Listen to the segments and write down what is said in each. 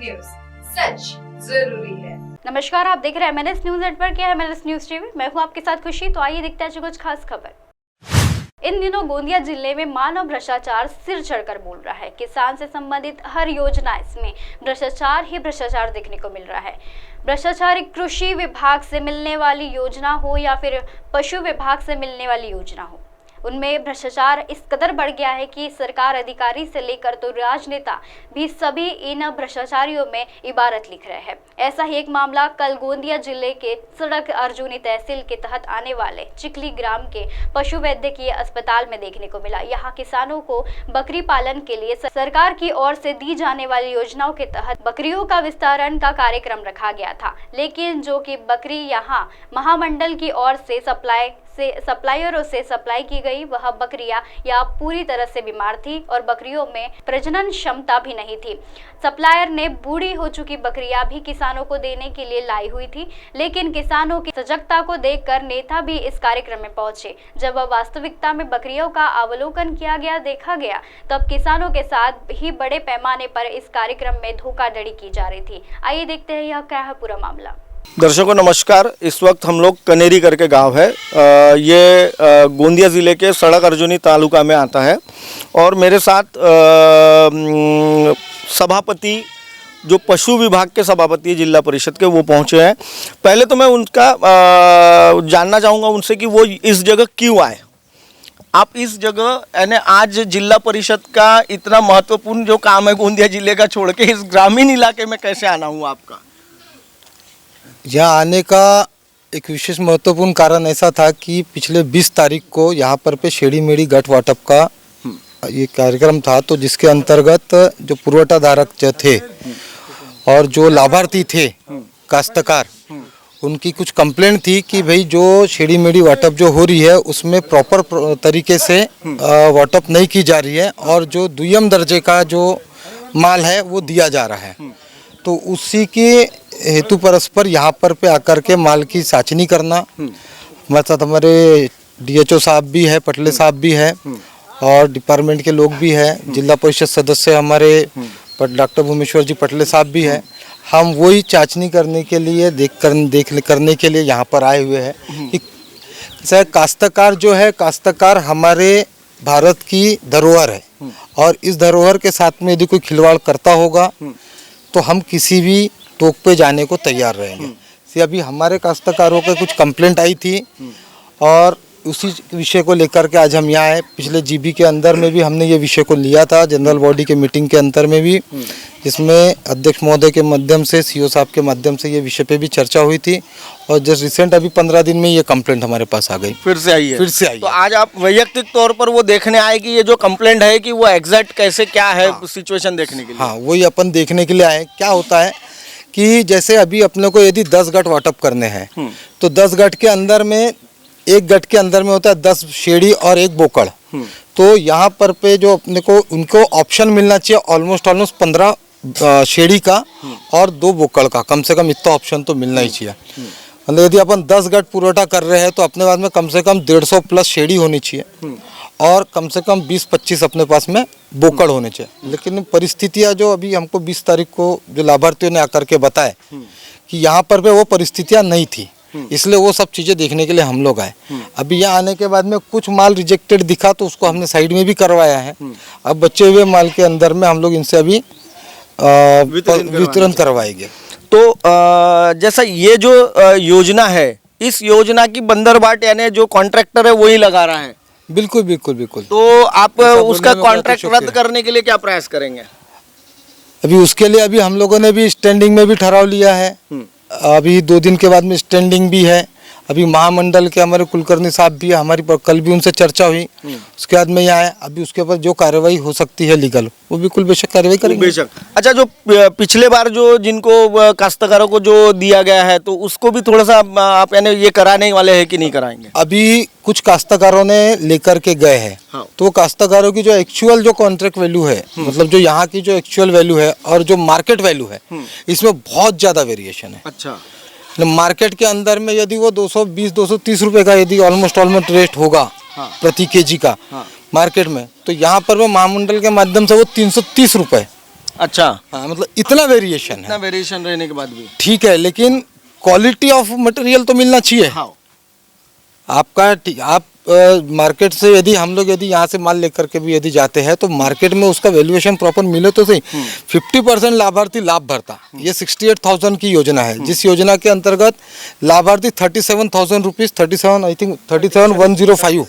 News, सच जरूरी है। नमस्कार, आप देख रहे हैं MNS न्यूज नेटवर्क के MNS न्यूज टीवी। मैं हूं आपके साथ खुशी। तो आइए देखते हैं कुछ खास खबर। इन दिनों गोंदिया जिले में मानव भ्रष्टाचार सिर चढ़कर बोल रहा है। किसान से संबंधित हर योजना इसमें भ्रष्टाचार ही भ्रष्टाचार देखने को मिल रहा है। भ्रष्टाचार कृषि विभाग से मिलने वाली योजना हो या फिर पशु विभाग से मिलने वाली योजना हो, उनमें भ्रष्टाचार इस कदर बढ़ गया है कि सरकार अधिकारी से लेकर तो राजनेता भी सभी इन भ्रष्टाचारियों में इबारत लिख रहे हैं। ऐसा ही एक मामला कल गोंदिया जिले के सड़क अर्जुनी तहसील के तहत आने वाले चिखली ग्राम के पशु वैद्यकीय अस्पताल में देखने को मिला। यहाँ किसानों को बकरी पालन के लिए सरकार की ओर से दी जाने वाली योजनाओं के तहत बकरियों का विस्तारण का कार्यक्रम रखा गया था, लेकिन जो कि बकरी यहाँ महामंडल की ओर से सप्लायरों से सप्लाई की गई, वह बकरियां या पूरी तरह से बीमार थी और बकरियों में प्रजनन क्षमता भी नहीं थी। सप्लायर ने बूढ़ी हो चुकी बकरियां भी किसानों को देने के लिए लाई हुई थी, लेकिन किसानों की सजगता को देखकर नेता भी इस कार्यक्रम में पहुंचे। जब वास्तविकता में बकरियों का अवलोकन किया गया, देखा गया, तब किसानों के साथ ही बड़े पैमाने पर इस कार्यक्रम में धोखाधड़ी की जा रही थी। आइए देखते हैं यह क्या है पूरा मामला। दर्शकों नमस्कार। इस वक्त हम लोग कनेरी करके गांव है, ये गोंदिया ज़िले के सड़क अर्जुनी तालुका में आता है और मेरे साथ सभापति जो पशु विभाग के सभापति जिला परिषद के वो पहुंचे हैं। पहले तो मैं उनका जानना चाहूँगा उनसे कि वो इस जगह क्यों आए। आप इस जगह यानी आज जिला परिषद का इतना महत्वपूर्ण जो काम है गोंदिया जिले का छोड़ के इस ग्रामीण इलाके में कैसे आना हुआ आपका? यहाँ आने का एक विशेष महत्वपूर्ण कारण ऐसा था कि पिछले 20 तारीख को यहाँ पर पे शेड़ी मेड़ी गट वाटप का ये कार्यक्रम था, तो जिसके अंतर्गत जो पुरवठा धारक जो थे और जो लाभार्थी थे काश्तकार, उनकी कुछ कंप्लेंट थी कि भाई जो शेड़ी मेड़ी वाटप जो हो रही है उसमें प्रॉपर तरीके से वाटप नहीं की जा रही है और जो दुय्यम दर्जे का जो माल है वो दिया जा रहा है। तो उसी के हेतु परस्पर यहाँ पर पे आकर के माल की साचनी करना, हमारे साथ हमारे DHO साहब भी है, पटले साहब भी है और डिपार्टमेंट के लोग भी हैं, जिला परिषद सदस्य हमारे डॉक्टर भूमेश्वर जी पटले साहब भी है। हम वही चाचनी करने के लिए करने के लिए यहाँ पर आए हुए हैं कि काश्तकार जो है, काश्तकार हमारे भारत की धरोहर है और इस धरोहर के साथ में यदि कोई खिलवाड़ करता होगा तो हम किसी भी टोक पे जाने को तैयार रहेंगे। अभी हमारे काश्तकारों के कुछ कंप्लेंट आई थी और उसी विषय को लेकर के आज हम यहाँ आए। पिछले GB के अंदर में भी हमने ये विषय को लिया था, जनरल बॉडी के मीटिंग के अंदर में भी, जिसमें अध्यक्ष महोदय के माध्यम से, CO साहब के माध्यम से ये विषय पे भी चर्चा हुई थी और जस्ट रिसेंट अभी 15 दिन में ये कंप्लेंट हमारे पास आ गई, फिर से आई। तो आज आप वैयक्तिक तौर पर वो देखने आए कि ये जो कंप्लेंट है कि वो एग्जैक्ट कैसे क्या है सिचुएशन देखने के लिए? हाँ, वही अपन देखने के लिए आए। क्या होता है कि जैसे अभी अपने को यदि 10 गट वाटअप करने हैं तो 10 गट के अंदर में, एक गट के अंदर में होता है 10 शेड़ी और एक बोकड़। तो यहाँ पर पे जो अपने को उनको ऑप्शन मिलना चाहिए ऑलमोस्ट 15 शेड़ी का और 2 बोकड़ का, कम से कम इतना ऑप्शन तो मिलना ही चाहिए। मतलब यदि अपन 10 गट पुरवठा कर रहे हैं तो अपने पास में कम से कम 150 प्लस शेड़ी होनी चाहिए और कम से कम 20-25 अपने पास में बोकड़ होने चाहिए। लेकिन परिस्थितियाँ जो अभी हमको 20 तारीख को जो लाभार्थियों ने आकर के बताए कि यहाँ पर वो परिस्थितियाँ नहीं थी, इसलिए वो सब चीज़ें देखने के लिए हम लोग आए। अभी यहाँ आने के बाद में कुछ माल रिजेक्टेड दिखा तो उसको हमने साइड में भी करवाया है। अब बचे हुए माल के अंदर में हम लोग इनसे अभी वितरण करवाएंगे। तो जैसा ये जो योजना है, इस योजना की बंदरबाट यानी जो कॉन्ट्रैक्टर है वही लगा रहा है? बिल्कुल बिल्कुल बिल्कुल। तो आप उसका कॉन्ट्रैक्ट रद्द करने के लिए क्या प्रयास करेंगे? अभी उसके लिए अभी हम लोगों ने भी स्टैंडिंग में भी ठहराव लिया है। अभी 2 दिन के बाद में स्टैंडिंग भी है। अभी महामंडल के हमारे कुलकर्णी साहब भी, हमारी कल भी उनसे चर्चा हुई। उसके बाद में यहाँ आए। अभी उसके ऊपर जो कार्रवाई हो सकती है लीगल, वो बिल्कुल बेशक कार्रवाई करेंगे। बेशक। अच्छा, जो पिछले बार जो जिनको काश्तकारों को जो दिया गया है तो उसको भी थोड़ा सा आप यानी ये कराने वाले हैं कि नहीं कराएंगे? अभी कुछ काश्तकारों ने लेकर के गए हैं। हाँ। तो काश्तकारों की जो एक्चुअल जो कॉन्ट्रैक्ट वैल्यू है, मतलब जो यहाँ की जो एक्चुअल वैल्यू है और जो मार्केट वैल्यू है, इसमें बहुत ज्यादा वेरिएशन है। अच्छा। मार्केट के अंदर में यदि वो 220-230 रुपए का यदि ऑलमोस्ट रेट होगा प्रति केजी का मार्केट में, तो यहाँ पर वो महामंडल के माध्यम से वो 330 रुपए अच्छा, हाँ मतलब इतना वेरिएशन इतना है। वेरिएशन रहने के बाद भी। ठीक है, लेकिन क्वालिटी ऑफ मटेरियल तो मिलना चाहिए। हाँ, आपका आप मार्केट से यदि यहाँ से माल लेकर के भी यदि जाते हैं तो मार्केट में उसका वैल्यूएशन प्रॉपर मिले तो सही। 50% लाभार्थी लाभ भरता। ये 68,000 की योजना है, जिस योजना के अंतर्गत लाभार्थी 37,000 रुपीज़ 37 आई थिंक 37,105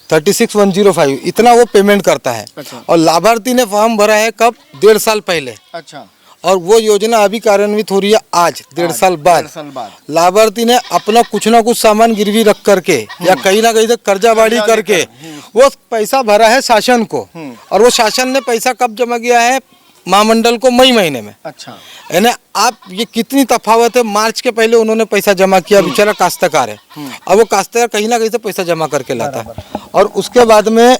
36,105 इतना वो पेमेंट करता है। अच्छा। और लाभार्थी ने फॉर्म भरा है कब? 1.5 साल पहले। अच्छा, और वो योजना अभी कार्यान्वित हो रही है आज 1.5 साल बाद। 1.5 साल बाद लाभार्थी ने अपना कुछ ना कुछ सामान गिरवी रख करके या कहीं ना कहीं से कर्जाबाड़ी करके वो पैसा भरा है शासन को। और वो शासन ने पैसा कब जमा किया है? महामंडल को मई महीने में। अच्छा, यानी आप ये कितनी तफावत है। मार्च के पहले उन्होंने पैसा जमा किया, बेचारा काश्तकार है। अब वो काश्तकार कहीं ना कहीं से पैसा जमा करके लाता है और उसके बाद में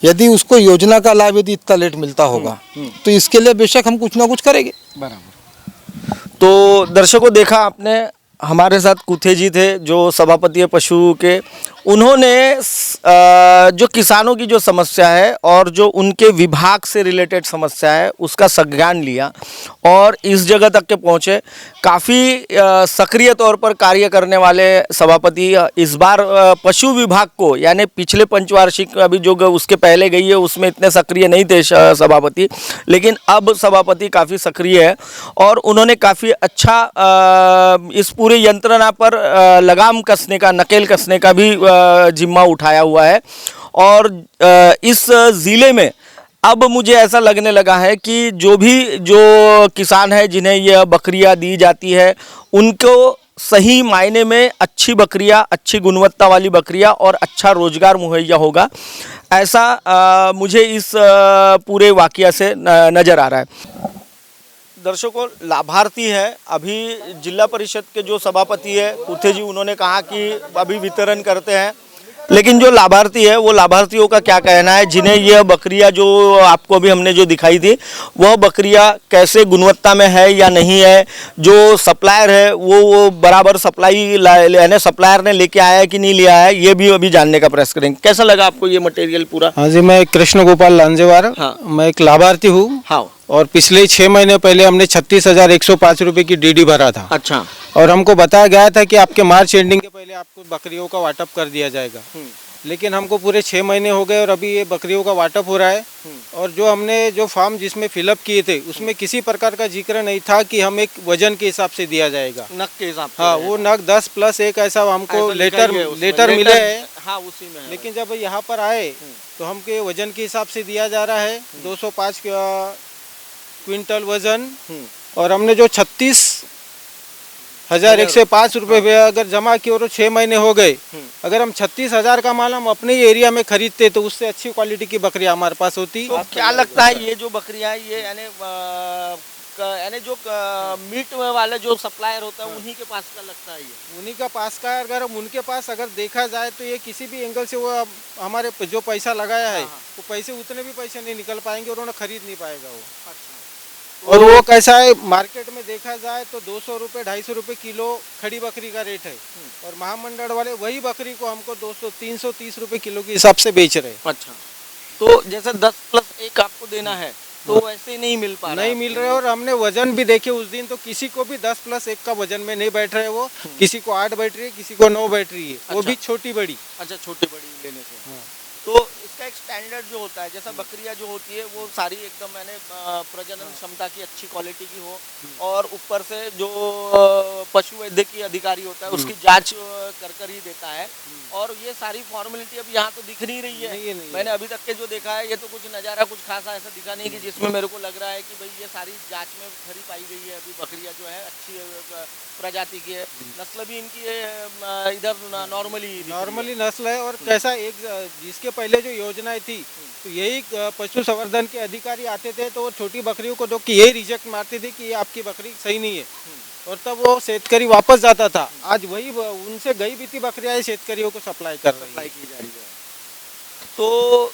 यदि उसको योजना का लाभ यदि इतना लेट मिलता होगा तो इसके लिए बेशक हम कुछ ना कुछ करेंगे। बराबर। तो दर्शकों, देखा आपने, हमारे साथ कुथे जी थे जो सभापति है पशु के। उन्होंने जो किसानों की जो समस्या है और जो उनके विभाग से रिलेटेड समस्या है उसका संज्ञान लिया और इस जगह तक के पहुँचे। काफ़ी सक्रिय तौर पर कार्य करने वाले सभापति इस बार पशु विभाग को, यानी पिछले पंचवार्षिक अभी जो उसके पहले गई है उसमें इतने सक्रिय नहीं थे सभापति, लेकिन अब सभापति काफ़ी सक्रिय है और उन्होंने काफ़ी अच्छा इस पूरे यंत्रणा पर लगाम कसने का, नकेल कसने का भी जिम्मा उठाया हुआ है। और इस ज़िले में अब मुझे ऐसा लगने लगा है कि जो किसान है जिन्हें यह बकरियां दी जाती है उनको सही मायने में अच्छी बकरियां, अच्छी गुणवत्ता वाली बकरियां और अच्छा रोजगार मुहैया होगा, ऐसा मुझे इस पूरे वाकया से नज़र आ रहा है। दर्शकों, लाभार्थी है, अभी जिला परिषद के जो सभापति है कुथे जी, उन्होंने कहा कि अभी वितरण करते हैं, लेकिन जो लाभार्थी है वो लाभार्थियों का क्या कहना है जिन्हें यह बकरियां जो आपको अभी हमने जो दिखाई थी वह बकरियां कैसे गुणवत्ता में है या नहीं है, जो सप्लायर है वो बराबर यानी सप्लायर ने लेके आया है कि नहीं लिया है, ये भी अभी जानने का प्रयास करेंगे। कैसा लगा आपको ये मटेरियल पूरा? हाँ जी, मैं कृष्ण गोपाल लांजेवार। हाँ। मैं एक लाभार्थी हूँ। हाँ। और पिछले 6 महीने पहले हमने 36,105 रुपए की डीडी भरा था। अच्छा। और हमको बताया गया था कि आपके मार्च एंडिंग के पहले आपको बकरियों का वाटअप कर दिया जाएगा। लेकिन हमको पूरे 6 महीने हो गए और अभी ये बकरियों का वाटअप हो रहा है। और जो हमने जो फॉर्म जिसमें फिलअप किए थे उसमें किसी प्रकार का जिक्र नहीं था कि हम एक वजन के हिसाब से दिया जाएगा, नग के हिसाब से। हाँ, वो नग 10+1 ऐसा हमको लेटर मिले है। हाँ, उसी में है। लेकिन जब यहाँ पर आए तो हमके वजन के हिसाब से दिया जा रहा है 205 क्विंटल वजन। और हमने जो 36,105 रुपये अगर जमा किए और 6 महीने हो गए, अगर हम 36,000 का माल हम अपने ही एरिया में खरीदते तो उससे अच्छी क्वालिटी की बकरियां हमारे पास होती। तो क्या लगता है ये जो बकरियां हैं ये यानी जो मीट वाले जो सप्लायर होता है उन्हीं के पास का लगता है, ये उन्हीं का पास का। अगर हम उनके पास अगर देखा जाए तो ये किसी भी एंगल से वो हमारे जो पैसा लगाया है वो पैसे उतने भी पैसे नहीं निकल पाएंगे और उन्हें खरीद नहीं पाएगा वो। और वो कैसा है, मार्केट में देखा जाए तो 200 रुपये 250 रुपये किलो खड़ी बकरी का रेट है और महामंडल वाले वही बकरी को हमको 330 रुपये किलो के हिसाब से बेच रहे हैं। अच्छा, तो जैसे 10+1 आपको देना है तो वैसे नहीं मिल पा रहा, नहीं मिल रहे। और हमने वजन भी देखे उस दिन तो किसी को भी 10+1 का वजन में नहीं बैठ रहे वो, किसी को 8 बैठ रही है, किसी को 9 बैठ रही है, वो भी छोटी बड़ी। अच्छा, छोटी बड़ी लेने से। तो इसका एक स्टैंडर्ड जो होता है, जैसा बकरियां जो होती है वो सारी एकदम मैंने प्रजनन क्षमता की अच्छी क्वालिटी की हो और ऊपर से जो पशु वैद्य की अधिकारी होता है उसकी जांच कर ही देता है। और ये सारी फॉर्मेलिटी अभी यहाँ तो दिख नहीं रही है। नहीं। मैंने अभी तक के जो देखा है ये तो कुछ नज़ारा कुछ खासा ऐसा दिखा नहीं कि जिसमें मेरे को लग रहा है कि भाई ये सारी जांच में खरी पाई गई है। अभी बकरियां जो है अच्छी प्रजाति की है, नस्ल भी इनकी इधर नॉर्मली नस्ल है। और कैसा एक जिसके पहले जो योजनाएं थी तो यही पशु संवर्धन के अधिकारी आते थे तो वो छोटी बकरियों को तो यही रिजेक्ट मारते थे कि ये आपकी बकरी सही नहीं है और तब वो शेतकरी वापस जाता था। आज वही उनसे गई बीती बकरियां शेतकरियों को सप्लाई की जा रही है। तो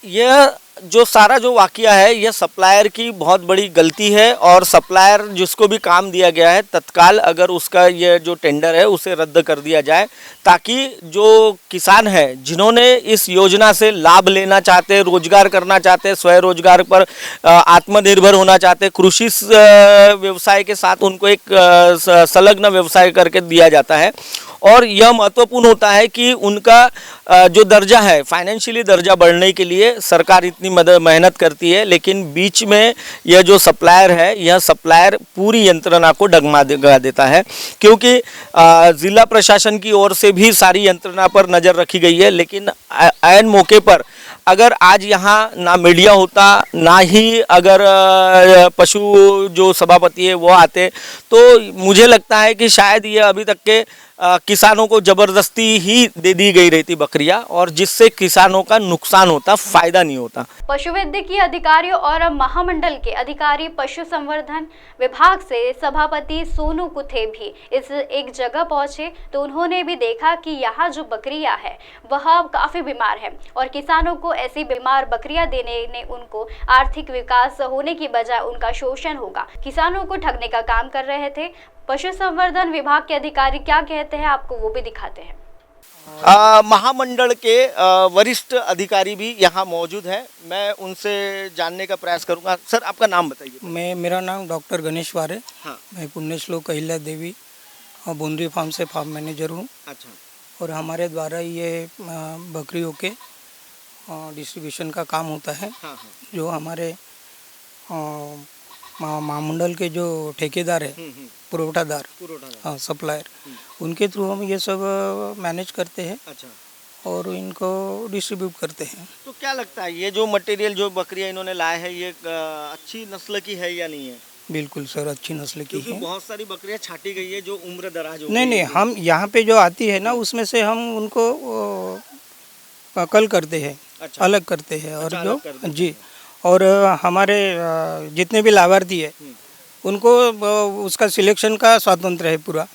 यह जो सारा जो वाकया है यह सप्लायर की बहुत बड़ी गलती है और सप्लायर जिसको भी काम दिया गया है तत्काल अगर उसका ये जो टेंडर है उसे रद्द कर दिया जाए, ताकि जो किसान है जिन्होंने इस योजना से लाभ लेना चाहते, रोजगार करना चाहते, स्वरोजगार पर आत्मनिर्भर होना चाहते, कृषि व्यवसाय के साथ उनको एक संलग्न व्यवसाय करके दिया जाता है। और यह महत्वपूर्ण होता है कि उनका जो दर्जा है, फाइनेंशियली दर्जा बढ़ने के लिए सरकार इतनी मेहनत करती है, लेकिन बीच में यह जो सप्लायर है, यह सप्लायर पूरी यंत्रणा को डगमा देता है, क्योंकि ज़िला प्रशासन की ओर से भी सारी यंत्रणा पर नज़र रखी गई है। लेकिन ऐन मौके पर अगर आज यहाँ ना मीडिया होता, ना ही अगर पशु जो सभापति है वो आते, तो मुझे लगता है कि शायद ये अभी तक के किसानों को ज़बरदस्ती ही दे दी गई रहती बकरियां, और जिससे किसानों का नुकसान होता, फायदा नहीं होता। पशुवैद्यकीय अधिकारियों और महामंडल के अधिकारी पशु संवर्धन विभाग से सभापति सोनू कुथे भी इस एक जगह पहुंचे, तो उन्होंने भी देखा कि यहाँ जो बकरियां है वह काफ़ी बीमार है और किसानों को ऐसी बीमार बकरियां देने ने उनको आर्थिक विकास होने की बजाय उनका शोषण होगा, किसानों को ठगने का काम कर रहे थे। पशु संवर्धन विभाग के अधिकारी क्या कहते हैं आपको वो भी दिखाते हैं। महामंडल के वरिष्ठ अधिकारी भी यहाँ मौजूद हैं, मैं उनसे जानने का प्रयास करूंगा। सर, आपका नाम बताइए। मेरा नाम डॉक्टर गणेश वारे। हाँ। मैं पुण्यश्लोक अहिल्या देवी और बोंदरी फार्म से फार्म मैनेजर हूँ। अच्छा। और हमारे द्वारा ये बकरियों के डिस्ट्रीब्यूशन का काम होता है। हाँ। जो हमारे महामंडल के जो ठेकेदार है, पुरवठादार, हाँ, सप्लायर, उनके थ्रू हम ये सब मैनेज करते हैं। अच्छा। और इनको डिस्ट्रीब्यूट करते हैं। तो क्या लगता है ये जो मटेरियल, जो बकरियां इन्होंने लाए हैं, ये अच्छी नस्ल की है या नहीं है? बिल्कुल सर, अच्छी नस्ल की है। बहुत सारी बकरियां छाटी गई है जो उम्र दराज हो नहीं, हम यहाँ पे जो आती है ना, उसमें से हम उनको कल करते हैं। अच्छा। अलग करते हैं। और जो जी, और हमारे जितने भी लाभार्थी है उनको उसका सिलेक्शन का स्वातंत्र है पूरा।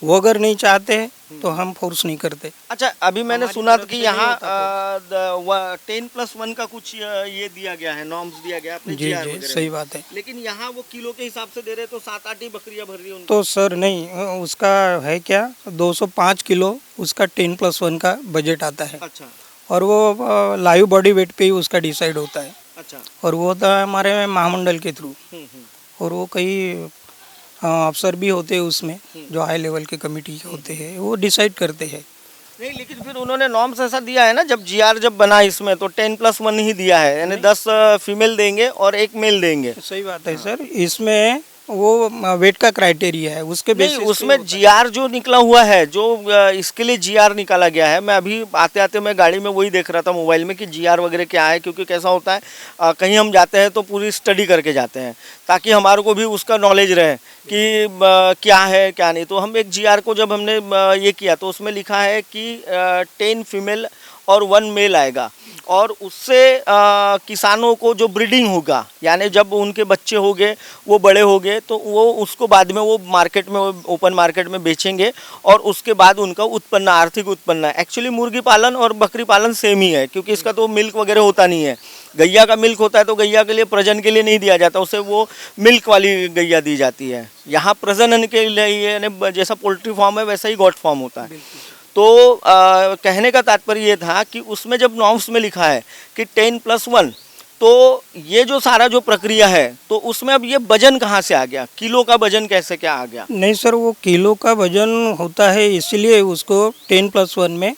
वो अगर नहीं चाहते हैं तो हम फोर्स नहीं करते। अच्छा, अभी मैंने सुना कि यहाँ 10+1 का कुछ ये दिया गया है, नॉर्म्स दिया गया है। जी, सही बात है। लेकिन यहाँ वो किलो के हिसाब से दे रहे, तो 7-8 ही बकरियां भर रही है। तो सर नहीं, उसका है क्या, 205 किलो उसका 10+1 का बजट आता है। अच्छा। और वो लाइव बॉडी वेट पे ही उसका डिसाइड होता है। अच्छा। और वो होता है हमारे महामंडल के थ्रू। और वो कई अफसर भी होते हैं उसमें, जो हाई लेवल के कमेटी के होते हैं, वो डिसाइड करते हैं। नहीं, लेकिन फिर उन्होंने नॉर्म्स ऐसा दिया है ना, जब जीआर जब बना इसमें तो 10+1 ही दिया है, यानी 10 फीमेल देंगे और 1 मेल देंगे। सही बात है सर, इसमें वो वेट का क्राइटेरिया है, उसके बेसिस पे उसमें जीआर जो निकला हुआ है, जो इसके लिए जीआर निकाला गया है। मैं अभी आते आते मैं गाड़ी में वही देख रहा था मोबाइल में कि जीआर वगैरह क्या है, क्योंकि कैसा होता है कहीं हम जाते हैं तो पूरी स्टडी करके जाते हैं, ताकि हमारे को भी उसका नॉलेज रहे कि क्या है क्या नहीं। तो हम एक जीआर को जब हमने ये किया तो उसमें लिखा है कि 10 फीमेल और 1 मेल आएगा, और उससे किसानों को जो ब्रीडिंग होगा, यानी जब उनके बच्चे हो गए, वो बड़े हो गए, तो वो उसको बाद में वो मार्केट में, ओपन मार्केट में बेचेंगे, और उसके बाद उनका उत्पन्न, आर्थिक उत्पन्न है। एक्चुअली मुर्गी पालन और बकरी पालन सेम ही है, क्योंकि इसका तो मिल्क वगैरह होता नहीं है। गैया का मिल्क होता है तो गैया के लिए प्रजनन के लिए नहीं दिया जाता, उसे वो मिल्क वाली गैया दी जाती है। यहाँ प्रजनन के लिए, यानी जैसा पोल्ट्री फार्म है वैसा ही गॉट फार्म होता है। तो कहने का तात्पर्य ये था कि उसमें जब नॉर्म्स में लिखा है कि 10+1, तो ये जो सारा जो प्रक्रिया है, तो उसमें अब ये वजन कहाँ से आ गया, किलो का वजन कैसे क्या आ गया? नहीं सर, वो किलो का वजन होता है, इसलिए उसको 10+1 में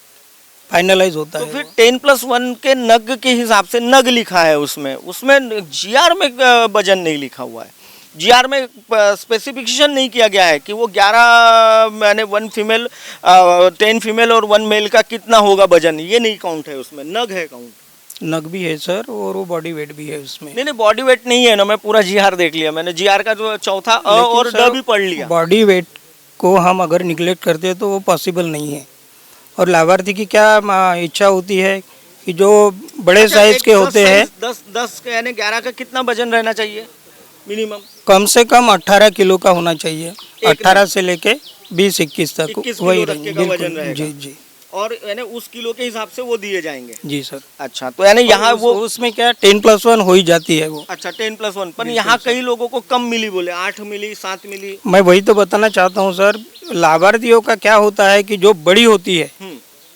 फाइनलाइज होता है। तो फिर 10+1 के नग के हिसाब से नग लिखा है उसमें जीआर में वजन नहीं लिखा हुआ है। जीआर में स्पेसिफिकेशन नहीं किया गया है कि वो 11 मैंने 1 फीमेल 10 फीमेल और 1 मेल का कितना होगा वजन, ये नहीं काउंट है उसमें। नग है काउंट। नग भी है सर, और वो बॉडी वेट भी है उसमें। नहीं, बॉडी वेट नहीं है ना, मैं पूरा जीआर देख लिया मैंने, जीआर का जो चौथा अ और ड भी पढ़ लिया। बॉडी वेट को हम अगर निगलेक्ट करते हैं तो वो पॉसिबल नहीं है। और लाभार्थी की क्या इच्छा होती है कि जो बड़े साइज के होते हैं, 10 यानी 11 का कितना वजन रहना चाहिए मिनिमम? कम से कम 18 किलो का होना चाहिए, 18 से लेके 20-21 तक वही रहेंगे। वजन रहेगा। जी। और यानी उस किलो के हिसाब से वो दिए जाएंगे। जी सर। अच्छा, तो यानी यहाँ वो उसमें क्या 10+1 हो ही जाती है वो। अच्छा 10+1, पर यहाँ कई लोगों को कम मिली, बोले 8 मिली 7 मिली। मैं वही तो बताना चाहता हूँ सर, लाभार्थियों का क्या होता है कि जो बड़ी होती है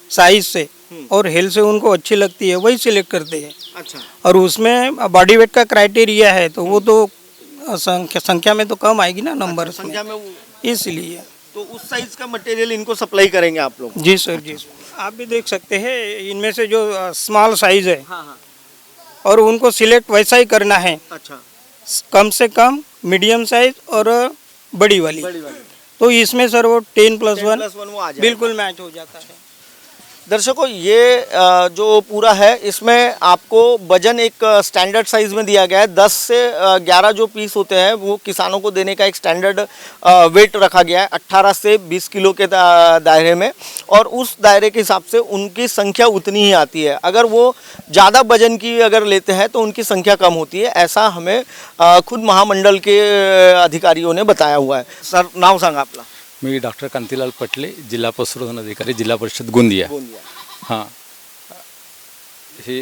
साइज से और हेल्थ से उनको अच्छी लगती है वही सिलेक्ट करते हैं। अच्छा, और उसमें बॉडी वेट का क्राइटेरिया है तो वो तो संख्या में तो कम आएगी ना नंबर संख्या में इसलिए। तो उस साइज का मटेरियल इनको सप्लाई करेंगे आप लोग? जी सर, जी सर। आप भी देख सकते हैं इनमें से जो स्मॉल साइज है हाँ। और उनको सिलेक्ट वैसा ही करना है, अच्छा, कम से कम, मीडियम साइज और बड़ी वाली। तो इसमें सर वो 10+1 वो आ जाएगा। बिल्कुल मैच हो जाता है। दर्शकों, ये जो पूरा है इसमें आपको वजन एक स्टैंडर्ड साइज में दिया गया है। 10 से 11 जो पीस होते हैं वो किसानों को देने का एक स्टैंडर्ड वेट रखा गया है 18 से 20 किलो के दायरे में, और उस दायरे के हिसाब से उनकी संख्या उतनी ही आती है। अगर वो ज़्यादा वजन की अगर लेते हैं तो उनकी संख्या कम होती है, ऐसा हमें खुद महामंडल के अधिकारियों ने बताया हुआ है। सर, नाव सांगा आपला? मी डॉक्टर कांतीलाल पटले, जिल्हा पशुसंवर्धन अधिकारी, जिल्हा परिषद गोंदिया। हां, हे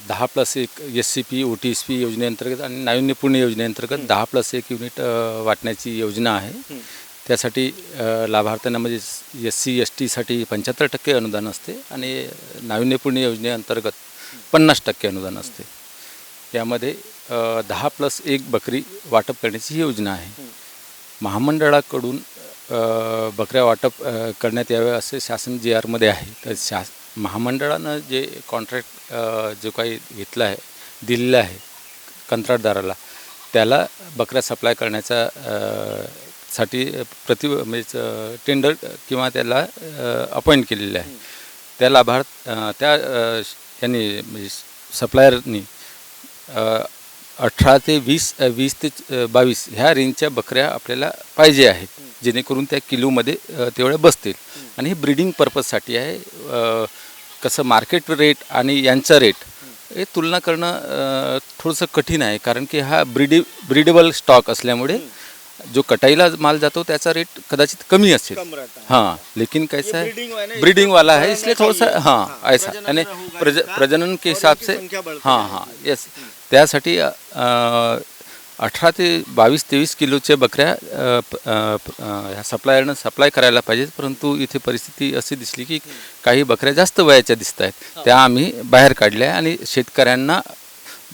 10+1 SCP OTSP योजनेअंतर्गत आणि नाविन्यपूर्ण योजनेअंतर्गत 10+1 युनिट वाटण्याची योजना आहे। त्यासाठी लाभार्थ्यांना म्हणजे SC ST साठी 75% अनुदान असते आणि नाविन्यपूर्ण योजनेअंतर्गत 50% अनुदान असते। यामध्ये 10+1 बकरी वाटप करण्याची ही योजना आहे। महामंडळाकडून बकऱ्या वाटप करण्यात यावे असे शासन GR मध्ये आहे। तर महामंडळानं जे कॉन्ट्रॅक्ट जो काही घेतला आहे, दिलेला आहे कंत्राटदाराला, त्याला बकऱ्या सप्लाय करण्याचा साठी म्हणजे टेंडर किंवा त्याला अपॉइंट केलेलं आहे। त्या यांनी म्हणजे सप्लायरनी 18 ते 20, 20 ते 22 ह्या रेंजच्या बकऱ्या आपल्याला पाहिजे आहेत, जेणेकरून त्या किलोमध्ये तेवढ्या बसतील। आणि हे ब्रीडिंग पर्पजसाठी आहे। कसं मार्केट रेट आणि यांचा रेट हे तुलना करणं थोडंसं कठीण आहे, कारण की हा ब्रीडेबल स्टॉक असल्यामुळे जो कटाईला माल जातो त्याचा रेट कदाचित कमी असेल। हाँ, लेकिन कैसा है ब्रीडिंग वाला है, इसलिए थोड़ा सा हाँ ऐसा यानी प्रजनन के हिसाब से हाँ यस, त्यासाठी 18 ते 22-23 किलोच्या बकऱ्या ह्या सप्लायरनं सप्लाय करायला पाहिजेत। परंतु इथे परिस्थिती अशी दिसली की काही बकऱ्या जास्त वयाच्या दिसत आहेत, त्या आम्ही बाहेर काढल्या आणि शेतकऱ्यांना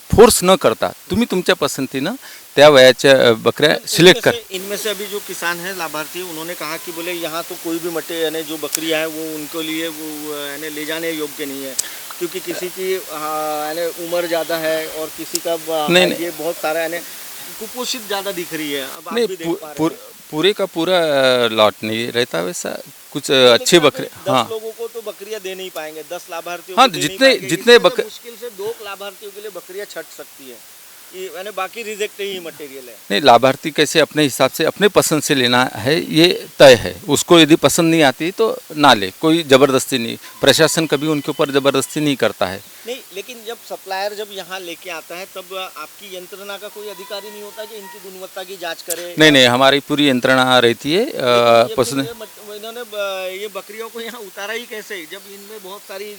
फोर्स न करता तुम्ही तुमच्या पसंतीनं त्या वयाच्या बकऱ्या सिलेक्ट कर। इनमें से अभी जो किसान हैं लाभार्थी, उन्होंने कहा कि बोले यहाँ तो कोई भी मटे यानी जो बकरियाँ हैं वो उनके लिए वो यानी ले जाने योग्य नहीं है, क्योंकि किसी की यानी उम्र ज़्यादा है और किसी का नहीं, ये बहुत सारा यानी कुपोषित ज़्यादा दिख रही है। अब आप भी देख पा रहे हैं। पूरे का पूरा लॉट नहीं रहता वैसा, कुछ अच्छे बकरे। 10 लोगों को तो बकरियां दे नहीं पाएंगे, 10 लाभार्थियों हाँ, को दे नहीं जितने पाएंगे। जितने इसमें मुश्किल से 2 लाभार्थियों के लिए बकरियां छट सकती है, यानी बाकी रिजेक्ट ही मटेरियल है। नहीं, लाभार्थी कैसे अपने हिसाब से अपने पसंद से लेना है ये तय है। उसको यदि पसंद नहीं आती तो ना ले, कोई ज़बरदस्ती नहीं, प्रशासन कभी उनके ऊपर ज़बरदस्ती नहीं करता है। नहीं, लेकिन जब सप्लायर जब यहाँ लेके आता है तब आपकी यंत्रणा का कोई अधिकारी नहीं होता कि इनकी गुणवत्ता की जांच करे? नहीं, हमारी पूरी यंत्रणा रहती है। पसंद इन्होंने ये बकरियों को यहाँ उतारा ही कैसे, जब इनमें बहुत सारी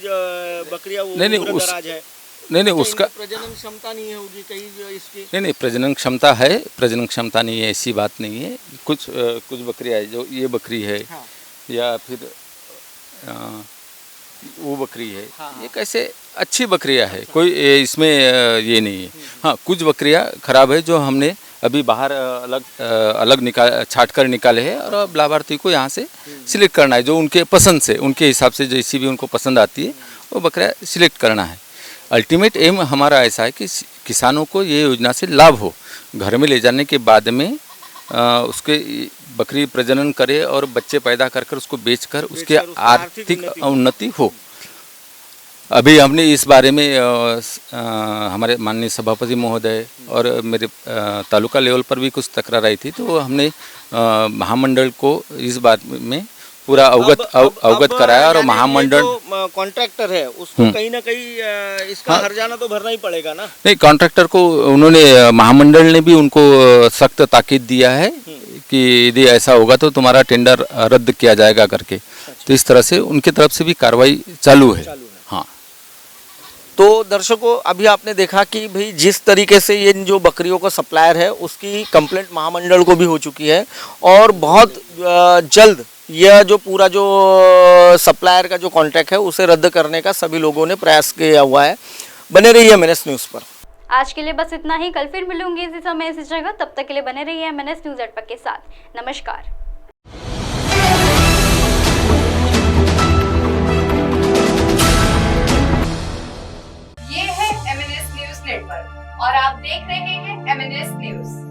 बकरियाँ दराज है? नहीं उसका प्रजनन क्षमता नहीं होगी कहीं इसकी? नहीं, प्रजनन क्षमता है, प्रजनन क्षमता नहीं है ऐसी बात नहीं है। कुछ बकरियाँ है, जो ये बकरी है हाँ। या फिर वो बकरी है हाँ। ये कैसे अच्छी बकरियाँ है, कोई इसमें ये नहीं है। हाँ, कुछ बकरियाँ खराब है जो हमने अभी बाहर अलग छाट कर निकाले हैं, और अब लाभार्थी को यहाँ से सिलेक्ट करना है, जो उनके पसंद से, उनके हिसाब से जैसी भी उनको पसंद आती है वो बकरियाँ सिलेक्ट करना है। अल्टीमेट एम हमारा ऐसा है कि किसानों को ये योजना से लाभ हो, घर में ले जाने के बाद में उसके बकरी प्रजनन करे और बच्चे पैदा कर उसको बेचकर उसके आर्थिक उन्नति हो। अभी हमने इस बारे में हमारे माननीय सभापति महोदय और मेरे तालुका लेवल पर भी कुछ तकरार आई थी, तो हमने महामंडल को इस बात में पूरा अवगत कराया, और महामंडल कॉन्ट्रैक्टर है उसको कहीं ना कहीं इसका हर्जाना तो भरना ही पड़ेगा ना? नहीं, कॉन्ट्रैक्टर को उन्होंने महामंडल ने भी उनको सख्त ताकीद दिया है कि यदि ऐसा होगा तो तुम्हारा टेंडर रद्द किया जाएगा करके। तो इस तरह से उनके तरफ से भी कार्रवाई चालू है। हाँ, तो दर्शकों, अभी आपने देखा कि भाई जिस तरीके से ये जो बकरियों का सप्लायर है उसकी कंप्लेंट महामंडल को भी हो चुकी है और बहुत जल्द यह जो पूरा जो सप्लायर का जो कॉन्ट्रैक्ट है उसे रद्द करने का सभी लोगों ने प्रयास किया हुआ है। बने रहिए MNS न्यूज़ पर। आज के लिए बस इतना ही। कल फिर मिलूंगी इसी समय इसी जगह। तब तक के लिए बने रहिए MNS न्यूज़ नेटवर्क के साथ। नमस्कार। ये है MNS न्यूज नेटवर्क और आप देख रहे हैं MNS न्यूज।